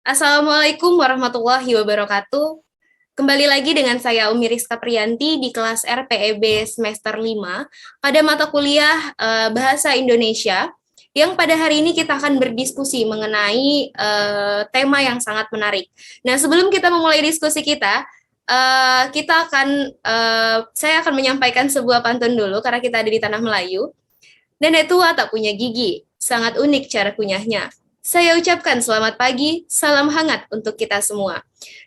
Assalamualaikum warahmatullahi wabarakatuh. Kembali lagi dengan saya Umi Rizka Priyanti di kelas RPEB semester 5 pada mata kuliah Bahasa Indonesia yang pada hari ini kita akan berdiskusi mengenai tema yang sangat menarik. Nah, sebelum kita memulai diskusi kita, saya akan menyampaikan sebuah pantun dulu karena kita ada di tanah Melayu. Nenek tua tak punya gigi, sangat unik cara kunyahnya. Saya ucapkan selamat pagi, salam hangat untuk kita semua.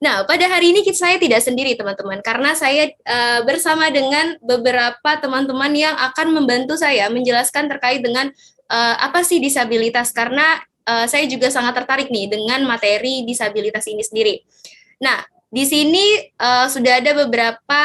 Nah, pada hari ini saya tidak sendiri teman-teman, karena saya bersama dengan beberapa teman-teman yang akan membantu saya menjelaskan terkait dengan apa sih disabilitas, karena saya juga sangat tertarik nih dengan materi disabilitas ini sendiri. Nah, di sini sudah ada beberapa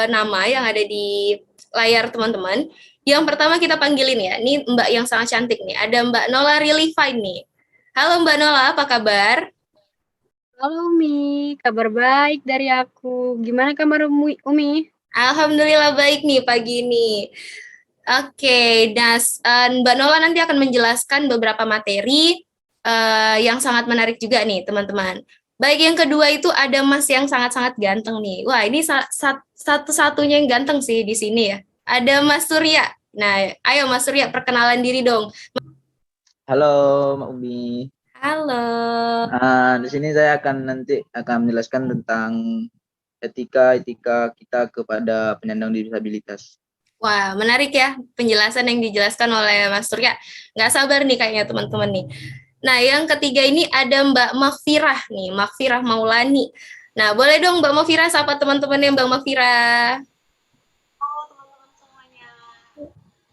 nama yang ada di layar teman-teman. Yang pertama kita panggilin ya, ini Mbak yang sangat cantik nih. Ada Mbak Nola Really Fine nih. Halo Mbak Nola, apa kabar? Halo Umi, kabar baik dari aku. Gimana kabar Umi? Alhamdulillah baik nih pagi ini. Oke, Mbak Nola nanti akan menjelaskan beberapa materi yang sangat menarik juga nih teman-teman. Baik, yang kedua itu ada Mas yang sangat-sangat ganteng nih. Wah, ini satu-satunya yang ganteng sih di sini ya. Ada Mas Surya. Nah, ayo Mas Surya perkenalan diri dong. Halo, Mbak Umi. Halo. Di sini saya akan menjelaskan tentang etika kita kepada penyandang disabilitas. Wah, menarik ya penjelasan yang dijelaskan oleh Mas Surya. Nggak sabar nih kayaknya teman-teman nih. Nah, yang ketiga ini ada Mbak Makfirah nih, Makfirah Maulani. Nah, boleh dong Mbak Makfirah sapa teman-temannya Mbak Makfirah.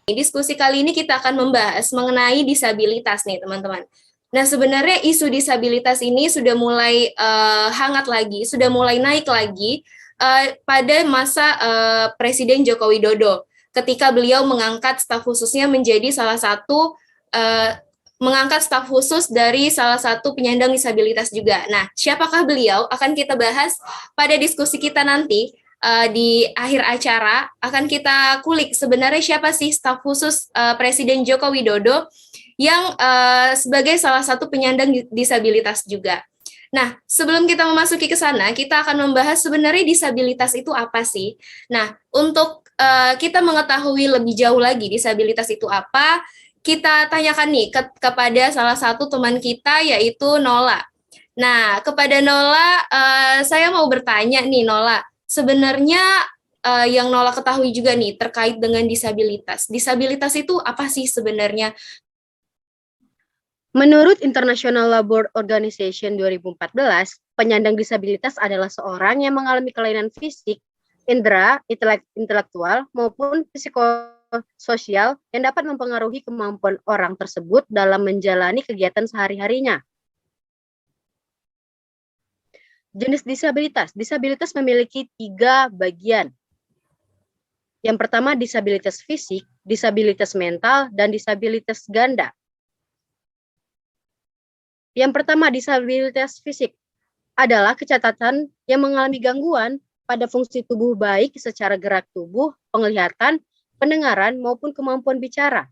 Diskusi kali ini kita akan membahas mengenai disabilitas nih teman-teman. Nah, sebenarnya isu disabilitas ini sudah mulai hangat lagi, sudah mulai naik lagi pada masa Presiden Joko Widodo ketika beliau mengangkat staf khususnya menjadi salah satu mengangkat staf khusus dari salah satu penyandang disabilitas juga. Nah, siapakah beliau akan kita bahas pada diskusi kita nanti. Di akhir acara akan kita kulik sebenarnya siapa sih staf khusus Presiden Joko Widodo yang sebagai salah satu penyandang disabilitas juga. Nah, sebelum kita memasuki ke sana, kita akan membahas sebenarnya disabilitas itu apa sih. Nah, untuk kita mengetahui lebih jauh lagi disabilitas itu apa, kita tanyakan nih kepada salah satu teman kita yaitu Nola. Nah, kepada Nola, saya mau bertanya nih Nola, sebenarnya yang Nola ketahui juga nih terkait dengan disabilitas. Disabilitas itu apa sih sebenarnya? Menurut International Labour Organization 2014, penyandang disabilitas adalah seorang yang mengalami kelainan fisik, indera, intelektual, maupun psikososial yang dapat mempengaruhi kemampuan orang tersebut dalam menjalani kegiatan sehari-harinya. Jenis disabilitas. Disabilitas memiliki 3 bagian. Yang pertama, disabilitas fisik, disabilitas mental, dan disabilitas ganda. Yang pertama, disabilitas fisik adalah kecacatan yang mengalami gangguan pada fungsi tubuh baik secara gerak tubuh, penglihatan, pendengaran, maupun kemampuan bicara.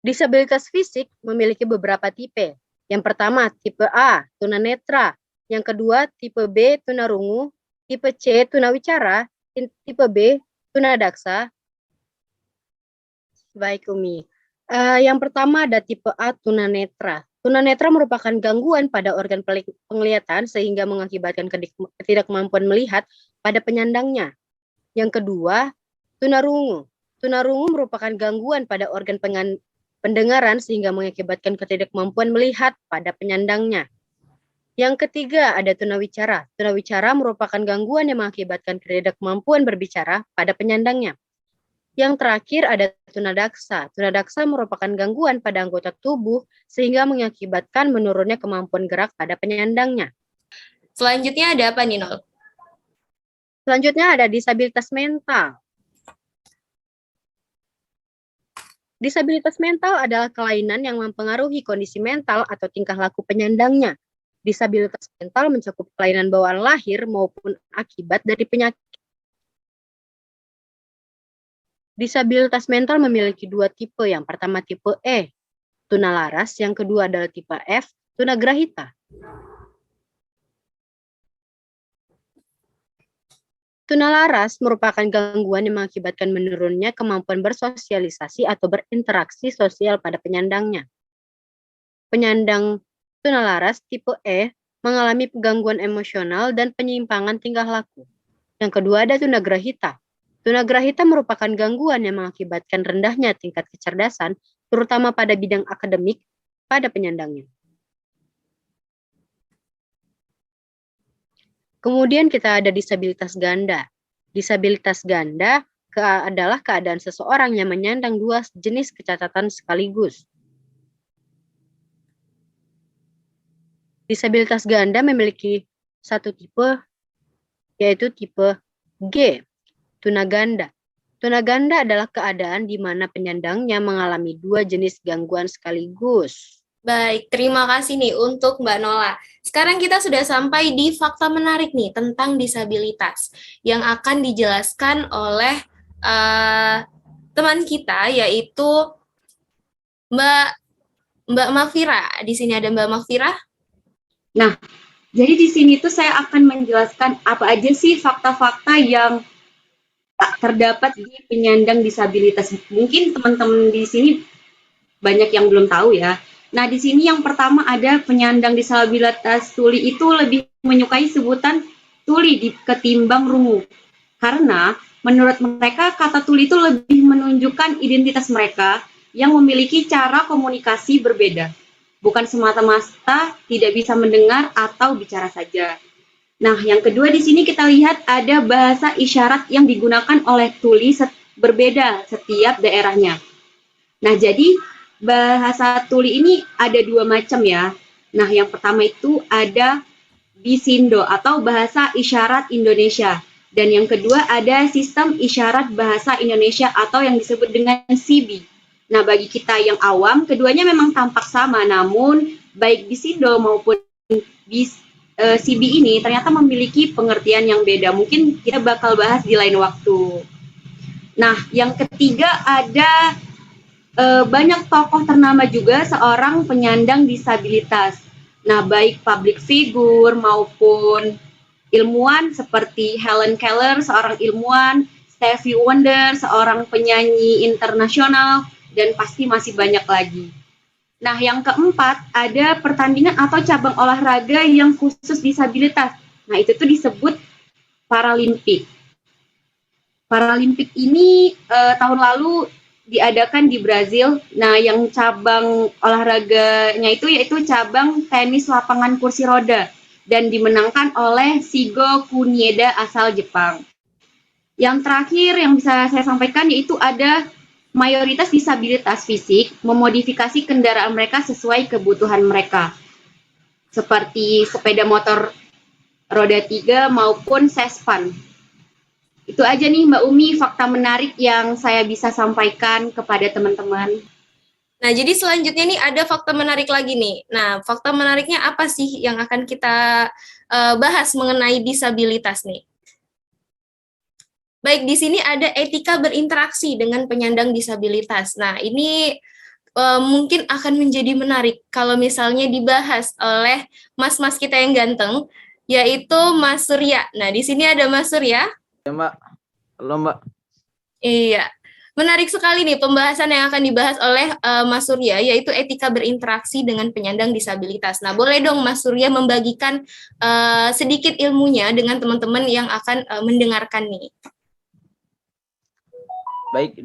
Disabilitas fisik memiliki beberapa tipe. Yang pertama, tipe A, tunanetra. Yang kedua, tipe B, tunarungu. Tipe C, tunawicara. Tipe B, tunadaksa. Baik, Umi. Yang pertama ada tipe A, tunanetra. Tunanetra merupakan gangguan pada organ penglihatan sehingga mengakibatkan ketidakmampuan melihat pada penyandangnya. Yang kedua, tunarungu. Tunarungu merupakan gangguan pada organ pendengaran sehingga mengakibatkan ketidakmampuan melihat pada penyandangnya. Yang ketiga ada tunawicara. Tunawicara merupakan gangguan yang mengakibatkan ketidakmampuan berbicara pada penyandangnya. Yang terakhir ada tunadaksa. Tunadaksa merupakan gangguan pada anggota tubuh sehingga mengakibatkan menurunnya kemampuan gerak pada penyandangnya. Selanjutnya ada apa nih, Nol? Selanjutnya ada disabilitas mental. Disabilitas mental adalah kelainan yang mempengaruhi kondisi mental atau tingkah laku penyandangnya. Disabilitas mental mencakup kelainan bawaan lahir maupun akibat dari penyakit. Disabilitas mental memiliki 2 tipe. Yang pertama tipe E, tunalaras. Yang kedua adalah tipe F, tunagrahita. Tunalaras merupakan gangguan yang mengakibatkan menurunnya kemampuan bersosialisasi atau berinteraksi sosial pada penyandangnya. Penyandang tunalaras tipe E mengalami gangguan emosional dan penyimpangan tingkah laku. Yang kedua ada tunagrahita. Tunagrahita merupakan gangguan yang mengakibatkan rendahnya tingkat kecerdasan, terutama pada bidang akademik pada penyandangnya. Kemudian kita ada disabilitas ganda. Disabilitas ganda adalah keadaan seseorang yang menyandang dua jenis kecacatan sekaligus. Disabilitas ganda memiliki satu tipe, yaitu tipe G, tunaganda. Tunaganda adalah keadaan di mana penyandangnya mengalami dua jenis gangguan sekaligus. Baik, terima kasih nih untuk Mbak Nola. Sekarang kita sudah sampai di fakta menarik nih tentang disabilitas yang akan dijelaskan oleh teman kita, yaitu Mbak Mafira. Di sini ada Mbak Mafira. Nah, jadi di sini tuh saya akan menjelaskan apa aja sih fakta-fakta yang terdapat di penyandang disabilitas. Mungkin teman-teman di sini banyak yang belum tahu ya. Nah, di sini yang pertama ada penyandang disabilitas tuli itu lebih menyukai sebutan tuli ketimbang rungu. Karena menurut mereka kata tuli itu lebih menunjukkan identitas mereka yang memiliki cara komunikasi berbeda. Bukan semata-mata tidak bisa mendengar atau bicara saja. Nah, yang kedua di sini kita lihat ada bahasa isyarat yang digunakan oleh tuli berbeda setiap daerahnya. Nah, jadi bahasa tuli ini ada dua macam ya. Nah, yang pertama itu ada Bisindo atau bahasa isyarat Indonesia. Dan yang kedua ada sistem isyarat bahasa Indonesia atau yang disebut dengan SIBI. Nah, bagi kita yang awam, keduanya memang tampak sama, namun baik Bisindo maupun SIBI ini ternyata memiliki pengertian yang beda. Mungkin kita bakal bahas di lain waktu. Nah, yang ketiga ada banyak tokoh ternama juga seorang penyandang disabilitas. Nah, baik public figure maupun ilmuwan seperti Helen Keller, seorang ilmuwan, Stevie Wonder, seorang penyanyi internasional, dan pasti masih banyak lagi. Nah, yang keempat, ada pertandingan atau cabang olahraga yang khusus disabilitas. Nah, itu tuh disebut Paralimpik. Paralimpik ini tahun lalu diadakan di Brazil. Nah, yang cabang olahraganya itu yaitu cabang tenis lapangan kursi roda dan dimenangkan oleh Shigo Kunieda asal Jepang. Yang terakhir yang bisa saya sampaikan yaitu ada mayoritas disabilitas fisik memodifikasi kendaraan mereka sesuai kebutuhan mereka. Seperti sepeda motor roda 3 maupun sespan. Itu aja nih Mbak Umi fakta menarik yang saya bisa sampaikan kepada teman-teman. Nah, jadi selanjutnya nih ada fakta menarik lagi nih. Nah, fakta menariknya apa sih yang akan kita bahas mengenai disabilitas nih? Baik, di sini ada etika berinteraksi dengan penyandang disabilitas. Nah, ini mungkin akan menjadi menarik kalau misalnya dibahas oleh mas-mas kita yang ganteng, yaitu Mas Surya. Nah, di sini ada Mas Surya. Ya, Mbak. Halo, Mbak. Iya, menarik sekali nih pembahasan yang akan dibahas oleh Mas Surya, yaitu etika berinteraksi dengan penyandang disabilitas. Nah, boleh dong Mas Surya membagikan sedikit ilmunya dengan teman-teman yang akan mendengarkan nih. Baik,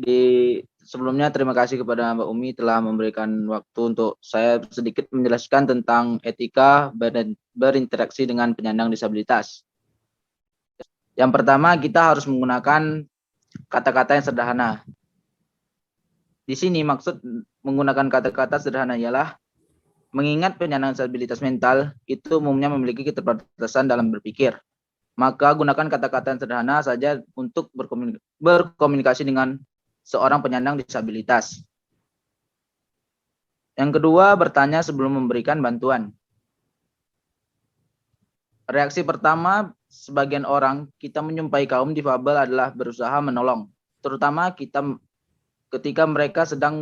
sebelumnya terima kasih kepada Mbak Umi telah memberikan waktu untuk saya sedikit menjelaskan tentang etika berinteraksi dengan penyandang disabilitas. Yang pertama, kita harus menggunakan kata-kata yang sederhana. Di sini maksud menggunakan kata-kata sederhana ialah mengingat penyandang disabilitas mental itu umumnya memiliki keterbatasan dalam berpikir. Maka gunakan kata-kata yang sederhana saja untuk berkomunikasi dengan seorang penyandang disabilitas. Yang kedua, bertanya sebelum memberikan bantuan. Reaksi pertama, sebagian orang kita menjumpai kaum difabel adalah berusaha menolong, terutama ketika mereka sedang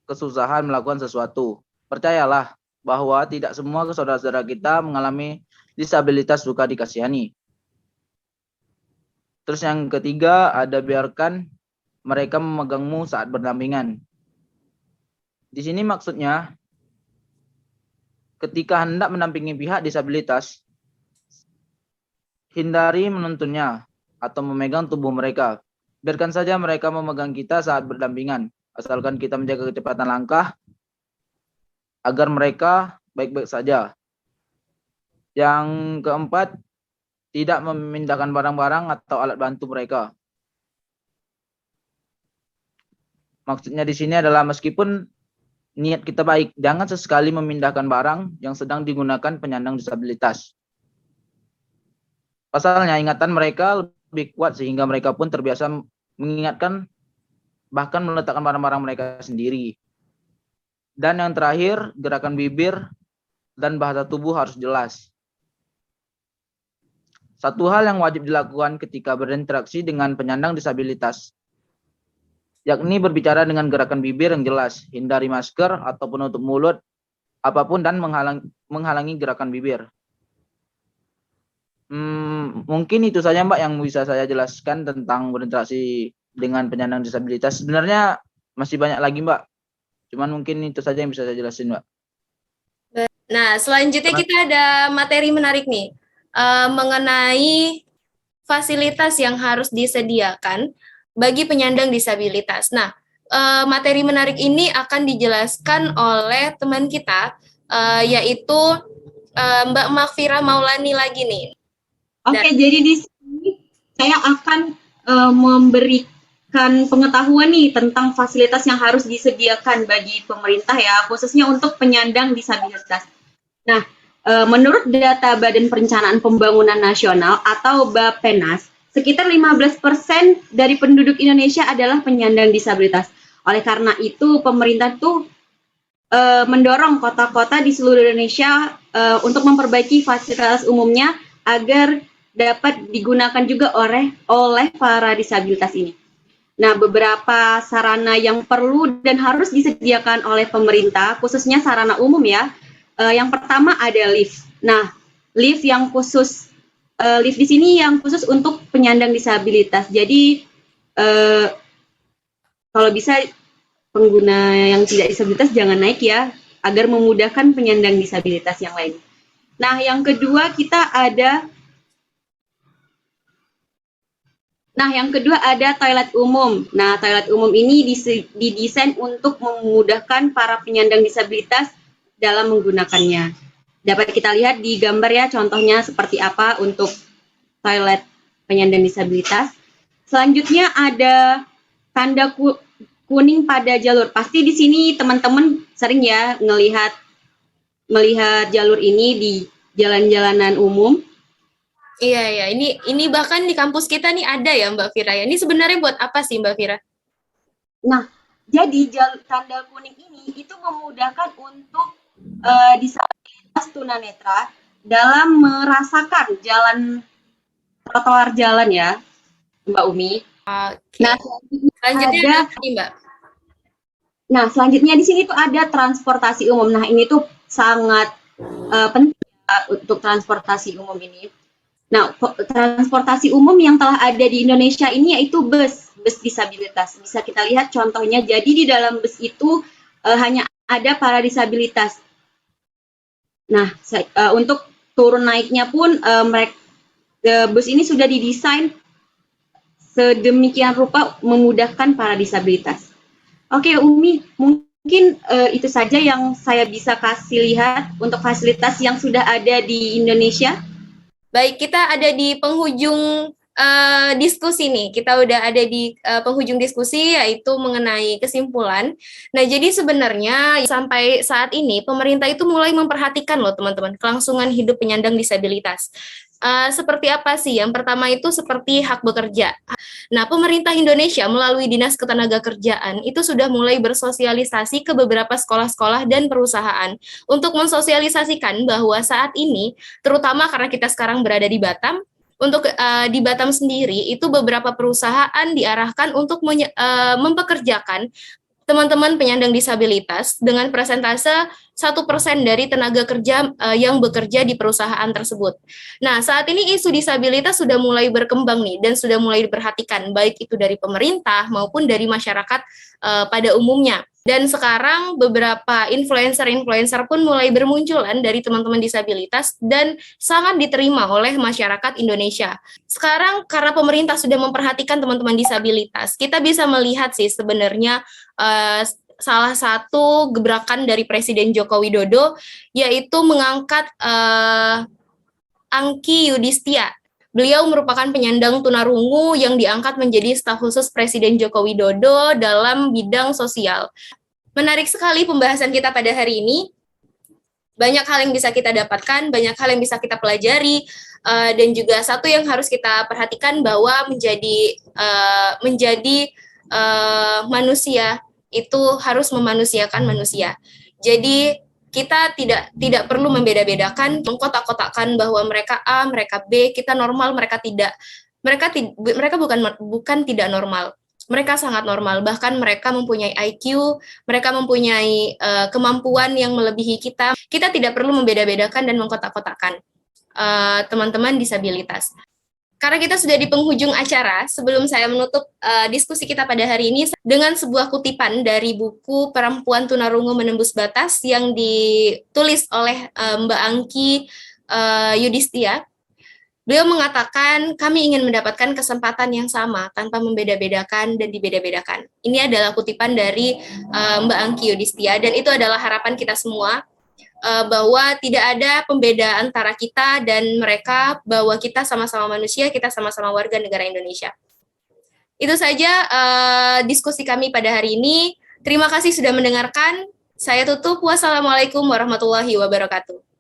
kesusahan melakukan sesuatu. Percayalah, bahwa tidak semua saudara-saudara kita mengalami disabilitas suka dikasihani. Terus yang ketiga ada biarkan mereka memegangmu saat berdampingan. Di sini maksudnya ketika hendak mendampingi pihak disabilitas, hindari menuntunnya atau memegang tubuh mereka. Biarkan saja mereka memegang kita saat berdampingan, asalkan kita menjaga kecepatan langkah agar mereka baik-baik saja. Yang keempat, tidak memindahkan barang-barang atau alat bantu mereka. Maksudnya di sini adalah meskipun niat kita baik, jangan sesekali memindahkan barang yang sedang digunakan penyandang disabilitas. Pasalnya ingatan mereka lebih kuat sehingga mereka pun terbiasa mengingatkan bahkan meletakkan barang-barang mereka sendiri. Dan yang terakhir, gerakan bibir dan bahasa tubuh harus jelas. Satu hal yang wajib dilakukan ketika berinteraksi dengan penyandang disabilitas, yakni berbicara dengan gerakan bibir yang jelas, hindari masker atau penutup mulut, apapun dan menghalangi gerakan bibir. Mungkin itu saja Mbak yang bisa saya jelaskan tentang berinteraksi dengan penyandang disabilitas. Sebenarnya masih banyak lagi Mbak, cuman mungkin itu saja yang bisa saya jelasin Mbak. Nah, selanjutnya kita ada materi menarik nih, mengenai fasilitas yang harus disediakan bagi penyandang disabilitas. Nah, materi menarik ini akan dijelaskan oleh teman kita, yaitu Mbak Makfira Maulani lagi nih. Oke, jadi di sini saya akan memberikan pengetahuan nih tentang fasilitas yang harus disediakan bagi pemerintah ya, khususnya untuk penyandang disabilitas. Nah, menurut data Badan Perencanaan Pembangunan Nasional atau Bappenas, sekitar 15% dari penduduk Indonesia adalah penyandang disabilitas. Oleh karena itu, pemerintah tuh mendorong kota-kota di seluruh Indonesia untuk memperbaiki fasilitas umumnya agar dapat digunakan juga oleh para disabilitas ini. Nah, beberapa sarana yang perlu dan harus disediakan oleh pemerintah, khususnya sarana umum ya. Yang pertama ada lift. Nah, lift di sini yang khusus untuk penyandang disabilitas. Jadi kalau bisa pengguna yang tidak disabilitas jangan naik ya, agar memudahkan penyandang disabilitas yang lain. Nah, yang kedua ada toilet umum. Nah, toilet umum ini didesain untuk memudahkan para penyandang disabilitas dalam menggunakannya. Dapat kita lihat di gambar ya, contohnya seperti apa untuk toilet penyandang disabilitas. Selanjutnya ada tanda kuning pada jalur. Pasti di sini teman-teman sering ya melihat jalur ini di jalan-jalanan umum. Iya, ini bahkan di kampus kita nih ada ya Mbak Fira ya. Ini sebenarnya buat apa sih Mbak Fira? Nah, jadi tanda kuning ini itu memudahkan untuk disabilitas tunanetra dalam merasakan trotoar jalan ya, Mbak Umi. Oke. Nah, selanjutnya ada ini Mbak. Nah, selanjutnya di sini tuh ada transportasi umum. Nah, ini tuh sangat penting untuk transportasi umum ini. Nah, transportasi umum yang telah ada di Indonesia ini yaitu bus disabilitas. Bisa kita lihat contohnya, jadi di dalam bus itu hanya ada para disabilitas. Nah, untuk turun naiknya pun bus ini sudah didesain sedemikian rupa memudahkan para disabilitas. Oke, Umi, mungkin itu saja yang saya bisa kasih lihat untuk fasilitas yang sudah ada di Indonesia. Baik, kita ada di penghujung diskusi nih. Kita udah ada di penghujung diskusi, yaitu mengenai kesimpulan. Nah, jadi sebenarnya sampai saat ini pemerintah itu mulai memperhatikan loh teman-teman kelangsungan hidup penyandang disabilitas. Seperti apa sih? Yang pertama itu seperti hak bekerja. Nah, pemerintah Indonesia melalui Dinas Ketenagakerjaan itu sudah mulai bersosialisasi ke beberapa sekolah-sekolah dan perusahaan untuk mensosialisasikan bahwa saat ini, terutama karena kita sekarang berada di Batam, untuk di Batam sendiri itu beberapa perusahaan diarahkan untuk mempekerjakan teman-teman penyandang disabilitas dengan persentase 1% dari tenaga kerja yang bekerja di perusahaan tersebut. Nah, saat ini isu disabilitas sudah mulai berkembang nih dan sudah mulai diperhatikan baik itu dari pemerintah maupun dari masyarakat pada umumnya. Dan sekarang beberapa influencer-influencer pun mulai bermunculan dari teman-teman disabilitas dan sangat diterima oleh masyarakat Indonesia. Sekarang karena pemerintah sudah memperhatikan teman-teman disabilitas, kita bisa melihat sih sebenarnya salah satu gebrakan dari Presiden Joko Widodo yaitu mengangkat Angki Yudhistia. Beliau merupakan penyandang tunarungu yang diangkat menjadi staf khusus Presiden Joko Widodo dalam bidang sosial. Menarik sekali pembahasan kita pada hari ini. Banyak hal yang bisa kita dapatkan, banyak hal yang bisa kita pelajari, dan juga satu yang harus kita perhatikan bahwa menjadi manusia itu harus memanusiakan manusia. Jadi kita tidak perlu membeda-bedakan, mengkotak-kotakkan bahwa mereka A, mereka B, kita normal, mereka tidak. Mereka bukan tidak normal. Mereka sangat normal, bahkan mereka mempunyai IQ, mereka mempunyai kemampuan yang melebihi kita. Kita tidak perlu membeda-bedakan dan mengkotak-kotakkan teman-teman disabilitas. Karena kita sudah di penghujung acara, sebelum saya menutup diskusi kita pada hari ini dengan sebuah kutipan dari buku Perempuan Tunarungu Menembus Batas yang ditulis oleh Mbak Angki Yudhistia. Beliau mengatakan, kami ingin mendapatkan kesempatan yang sama tanpa membeda-bedakan dan dibeda-bedakan. Ini adalah kutipan dari Mbak Angki Yudhistia, dan itu adalah harapan kita semua, bahwa tidak ada pembedaan antara kita dan mereka, bahwa kita sama-sama manusia, kita sama-sama warga negara Indonesia. Itu saja diskusi kami pada hari ini. Terima kasih sudah mendengarkan. Saya tutup. Wassalamualaikum warahmatullahi wabarakatuh.